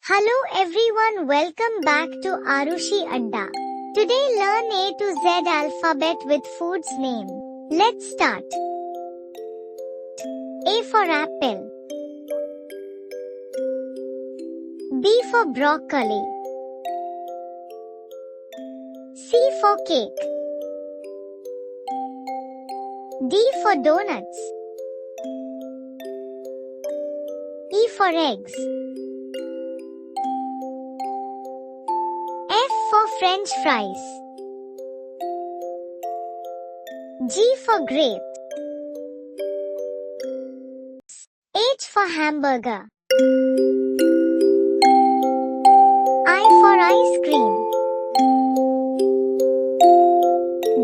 Hello everyone, welcome back to Arushi Adda. Today learn A to Z alphabet with food's name. Let's start. A for apple. B for broccoli. C for cake. D for donuts. E for eggs. F for French fries. G for grape. H for hamburger. I for ice cream.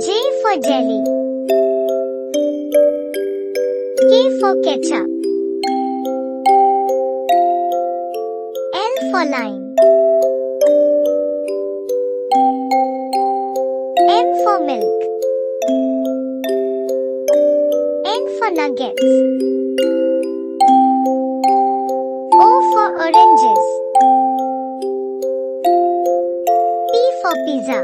J for jelly. K for ketchup. L for lime. M for milk. N for nuggets. O for oranges. P for pizza.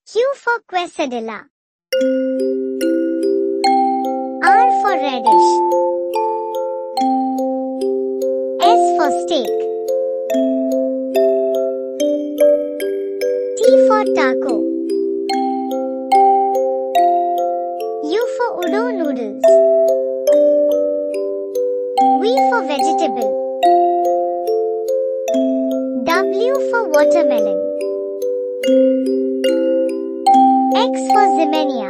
Q for quesadilla. R for radish. S for steak. T for taco. U for udon noodles. V for vegetable. W for watermelon. X for Zimenia.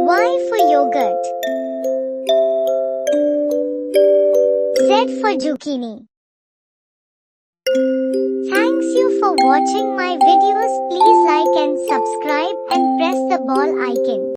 Y for yogurt. Z for zucchini. Thanks you for watching my videos. Please